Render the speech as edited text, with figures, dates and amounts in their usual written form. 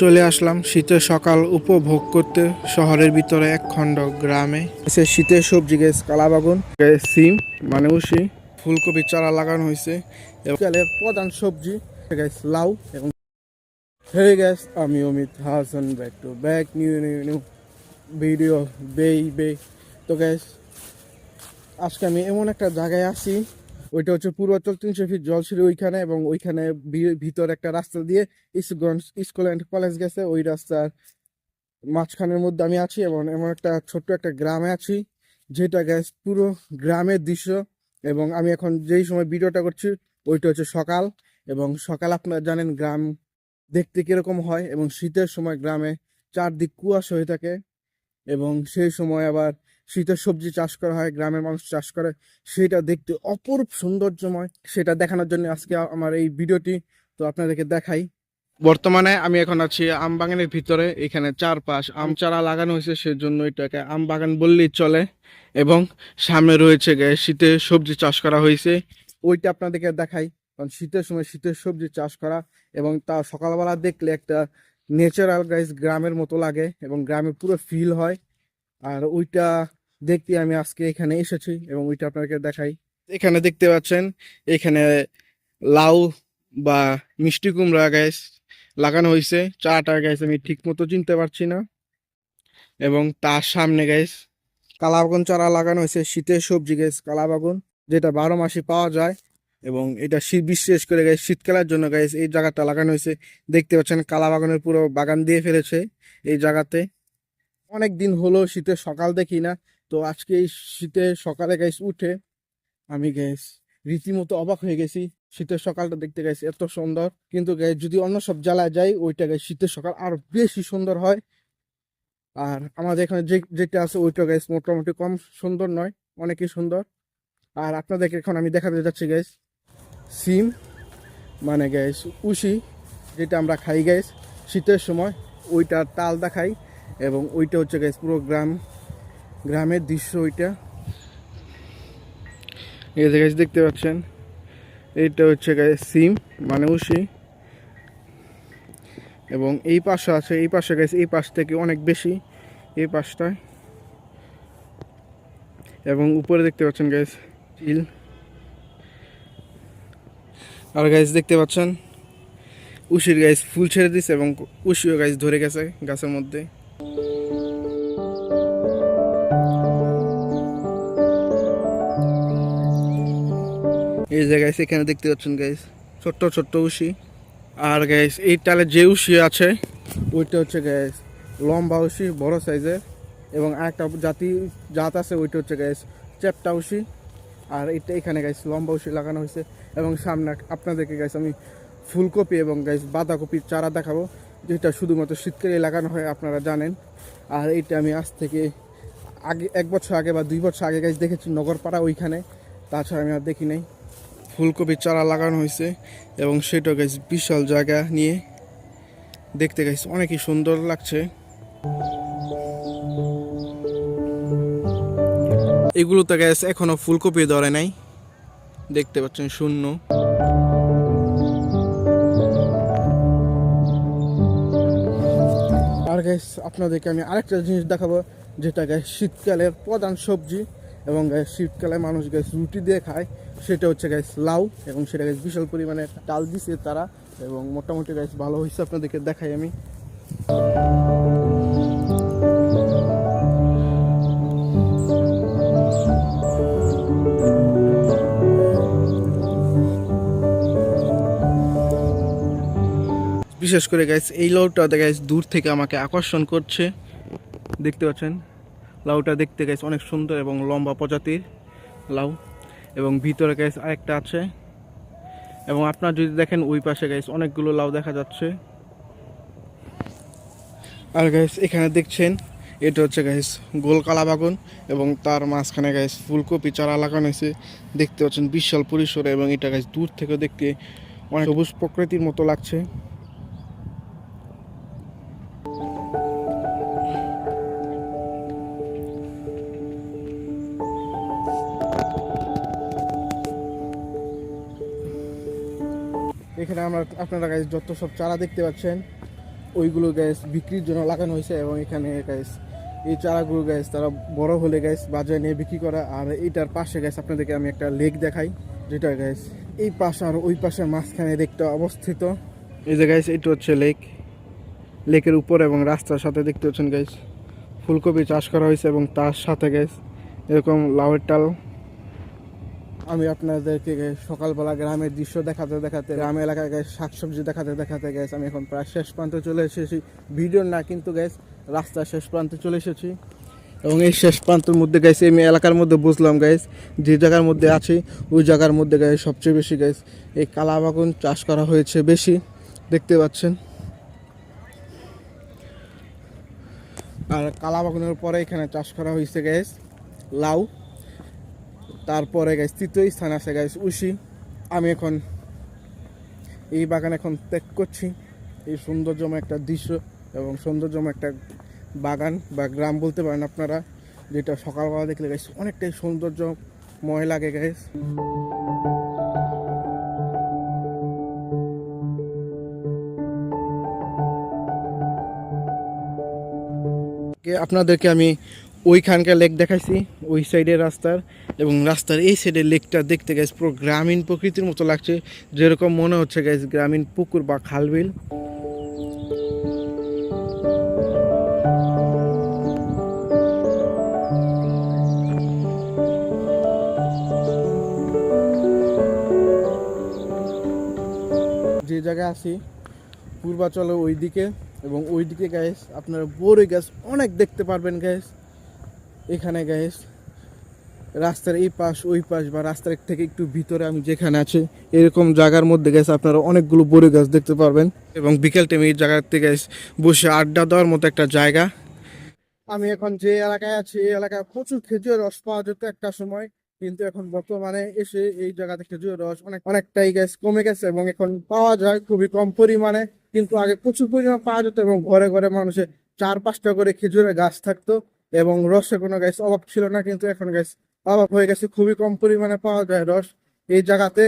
চলে আসলাম শীতের সকাল উপভোগ করতে শহরের ভিতরে এক খণ্ড গ্রামে। শীতের সবজি গাছ কালাবাগুন, সিম মানে উশি, ফুলকপি চারা লাগানো হয়েছে এবং শীতকালের প্রধান সবজি গাছ লাউ এবং হে গাছ আমি Amit Hasan back to back new video বে। তো গাছ আজকে আমি এমন একটা জায়গায় আছি, ওইটা হচ্ছে পূর্বাচল 300 ফিট জল ছিল ওইখানে, এবং ওইখানে ভিতরে একটা রাস্তা দিয়ে স্কুল অ্যান্ড কলেজ গেছে। ওই রাস্তার মাঝখানের মধ্যে আমি আছি এবং এমন একটা ছোট্ট একটা গ্রামে আছি, যেটা গ্যাস পুরো গ্রামের দৃশ্য। এবং আমি এখন যেই সময় ভিডিওটা করছি ওইটা হচ্ছে সকাল, এবং সকাল আপনারা জানেন গ্রাম দেখতে কিরকম হয়, এবং শীতের সময় গ্রামে চারদিক কুয়াশা হয়ে থাকে, এবং সেই সময় আবার শীতের সবজি চাষ করা হয়, গ্রামের মানুষ চাষ করে, সেটা দেখতে অপরূপ সৌন্দর্যময়। সেটা দেখানোর জন্য আজকে আমার এই ভিডিওটি। তো আপনাদেরকে দেখাই। বর্তমানে আমি এখন আছি আম বাগানের ভিতরে। এখানে চারপাশ আম চারা লাগানো হয়েছে, সেজন্য এটাকে আম বাগান বললেই চলে। এবং সামনে রয়েছে শীতের সবজি চাষ করা হয়েছে, ওইটা আপনাদেরকে দেখাই। কারণ শীতের সময় শীতের সবজি চাষ করা, এবং তা সকালবেলা দেখলে একটা ন্যাচারাল গাইস গ্রামের মতো লাগে এবং গ্রামে পুরো ফিল হয়। আর ওইটা দেখতে আমি আজকে এখানে এসেছি এবং ওইটা আপনাদেরকে দেখাই। এখানে দেখতে পাচ্ছেন এখানে লাউ বা মিষ্টি কুমড়া গাছ লাগানো হয়েছে। চারাটা গাছ আমি ঠিক মতো চিনতে পারছি না। এবং তার সামনে গাছ কালাবাগুন চারা লাগানো হয়েছে, শীতের সবজি গাছ কালাবাগুন, যেটা 12 মাসই পাওয়া যায়। এবং এটা শীত, বিশেষ করে গাছ শীতকালের জন্য গাছ এই জায়গাটা লাগানো হয়েছে। দেখতে পাচ্ছেন কালাবাগানের পুরো বাগান দিয়ে ফেলেছে এই জায়গাতে। অনেক দিন হলো শীতের সকাল দেখি না, তো আজকে এই শীতের সকালে গাইস উঠে আমি গাইস রীতিমতো অবাক হয়ে গেছি। শীতের সকালটা দেখতে গাইস এত সুন্দর, কিন্তু গাইস যদি অন্য সব জ্বালায় যায় ওইটা গাইস শীতের সকাল আরো বেশি সুন্দর হয়। আর আমাদের এখানে যেটা আছে ওইটা গাইস মোটামুটি কম সুন্দর নয়, অনেকই সুন্দর। আর আপনাদেরকে এখন আমি দেখাতে যাচ্ছি গাইস সিম মানে গাইস উশি, যেটা আমরা খাই গাইস শীতের সময়, ওইটার তাল দেখাই। এবং ওইটা হচ্ছে গাইস পুরো গ্রামের দৃশ্য ওইটা। এই যে গাইস দেখতে পাচ্ছেন এইটা হচ্ছে গাইস সিম মানে উশি। এবং এই পাশে আছে, এই পাশে গাইস এই পাশ থেকে অনেক বেশি এই পাশটায়। এবং উপরে দেখতে পাচ্ছেন গাইস চিল। আর গাইস দেখতে পাচ্ছেন উশির গাইস ফুল ছেড়ে দিছে এবং উশিও গাইস ধরে গেছে গাছের মধ্যে। এই যে গাইস এখানে দেখতে পাচ্ছেন গাইস ছোট্ট ছোট্ট উশি। আর গাইস এই টালে যে উশি আছে ওইটা হচ্ছে গাইস লম্বা উশি, বড় সাইজের। এবং আরেকটা জাত আছে ওইটা হচ্ছে গাইস চ্যাপটা উশি। আর এটা এখানে গাইস লম্বা উশি লাগানো হয়েছে। এবং সামনে আপনাদেরকে গাইস আমি ফুলকপি এবং গাইস বাঁধাকপির চারা দেখাবো, যেটা শুধুমাত্র শীতকালে লাগানো হয়, আপনারা জানেন। আর এইটা আমি আজ থেকে আগে 1 বছর আগে বা 2 বছর আগে গাইস দেখেছি নগরপাড়া ওইখানে, তাছাড়া আমি আর দেখি নাই। ফুলকপির চারা লাগানো হয়েছে এবং সেটা গাইস বিশাল জায়গা নিয়ে, দেখতে গাইস অনেকই সুন্দর লাগছে। এগুলোতে গাইস এখনো ফুলকপি ধরে নাই, দেখতে পাচ্ছেন শূন্য। আর গাইস আপনাদেরকে আমি আরেকটা জিনিস দেখাবো, যেটা গাইস শীতকালের প্রধান সবজি এবং গাইস শীতকালে মানুষ গাইস রুটি দিয়ে খায়, সেটা হচ্ছে গাইস লাউ। এবং সেটা গাইস বিশাল পরিমাণে ডাল দিছে তারা, এবং মোটামুটি গাইস ভালো হয়েছে। আপনাদেরকে দেখাই আমি। বিশেষ করে গাইস এই লাউটা গাইস দূর থেকে আমাকে আকর্ষণ করছে, দেখতে পাচ্ছেন লাউটা দেখতে গাইস অনেক সুন্দর এবং লম্বা প্রজাতির লাউ। এবং ভিতরে গাইস আরেকটা আছে, এবং আপনারা যদি দেখেন ওই পাশে গাইস অনেকগুলো লাউ দেখা যাচ্ছে। আর গাইস এখানে দেখছেন এটা হচ্ছে গাইস গোল কালাবাগুন, এবং তার মাঝখানে গাইস ফুলকপি চারা লাগানো হয়েছে, দেখতে পাচ্ছেন বিশাল পরিসরে। এবং এটা গাইস দূর থেকে দেখতে অনেক সবুজ প্রকৃতির মতো লাগছে। এখানে আপনারা গাইস যত সব চারা দেখতে পাচ্ছেন ওইগুলো গ্যাস বিক্রির জন্য লাগানো হয়েছে এবং এখানে গ্যাস এই চারাগুলো গ্যাস তারা বড় হলে গ্যাস বাজারে নিয়ে বিক্রি করা। আর এইটার পাশে গ্যাস আপনাদেরকে আমি একটা লেক দেখাই, যেটা গ্যাস এই পাশে আর ওই পাশের মাঝখানে লেকটা অবস্থিত। এই যে গ্যাস এটা হচ্ছে লেক, লেকের উপর এবং রাস্তার সাথে দেখতে পাচ্ছেন গ্যাস ফুলকপি চাষ করা হয়েছে এবং তার সাথে গ্যাস এরকম লাউয়ের টাল। আমি আপনাদেরকে সকালবেলা গ্রামের দৃশ্য দেখাতে দেখাতে, গ্রাম এলাকায় গ্যাস শাকসবজি দেখাতে দেখাতে গ্যাস আমি এখন প্রায় শেষ প্রান্তে চলে এসেছি। ভিডিও না কিন্তু গ্যাস রাস্তার শেষ প্রান্তে চলে এসেছি এবং এই শেষ প্রান্তের মধ্যে গ্যাস আমি এলাকার মধ্যে বুঝলাম গ্যাস যে জায়গার মধ্যে আছি ওই জায়গার মধ্যে গ্যাস সবচেয়ে বেশি গ্যাস এই কালাবাগুন চাষ করা হয়েছে বেশি, দেখতে পাচ্ছেন। আর কালাবাগুনের পরে এখানে চাষ করা হয়েছে গ্যাস লাউ, তারপরে গ্যাস তৃতীয় স্থান আছে গ্যাস উশি। আমি এখন এই বাগান এখন ত্যাগ করছি। এই সৌন্দর্যময় একটা দৃশ্য এবং সৌন্দর্যময় একটা বাগান বা গ্রাম বলতে পারেন আপনারা, যেটা সকালবেলা দেখলে গ্যাস অনেকটাই সৌন্দর্যময় লাগে গ্যাস। আপনাদেরকে আমি ওইখানকার লেক দেখাইছি, ওই সাইডের রাস্তার, এবং রাস্তার এই সাইডের লেকটা দেখতে গেছে পুরো গ্রামীণ প্রকৃতির মতো লাগছে, যেরকম মনে হচ্ছে গেছে গ্রামীণ পুকুর বা খালবিল। যে জায়গায় আছি পূর্বাচলে ওইদিকে, এবং ওইদিকে গ্যাস আপনারা বড়ই গাছ অনেক দেখতে পারবেন গ্যাস। এখানে গ্যাস রাস্তার এই পাশ ওই পাশ বা রাস্তার থেকে একটু ভিতরে আমি যেখানে আছি এরকম জায়গার মধ্যে গেছে আপনারা অনেকগুলো বড় গাছ দেখতে পারবেন, এবং বিকেল টাইমে এই জায়গাতে গ্যাস বসে আড্ডা দেওয়ার মতো একটা জায়গা। আমি এখন যে এলাকায় আছি এই এলাকায় প্রচুর খেজুরের রস পাওয়া যেত একটা সময়, কিন্তু এখন বর্তমানে এসে এই জায়গাতে খেজুরের রস অনেকটাই গ্যাস কমে গেছে এবং এখন পাওয়া যায় খুবই কম পরিমাণে। কিন্তু আগে প্রচুর পরিমাণে পাওয়া যেত এবং ঘরে ঘরে মানুষের 4-5টা করে খেজুরের গাছ থাকতো এবং রসে কোনো গ্যাস অভাব ছিল না। কিন্তু এখন গ্যাস অভাব হয়ে গেছে, খুবই কম পরিমাণে পাওয়া যায় রস এই জায়গাতে।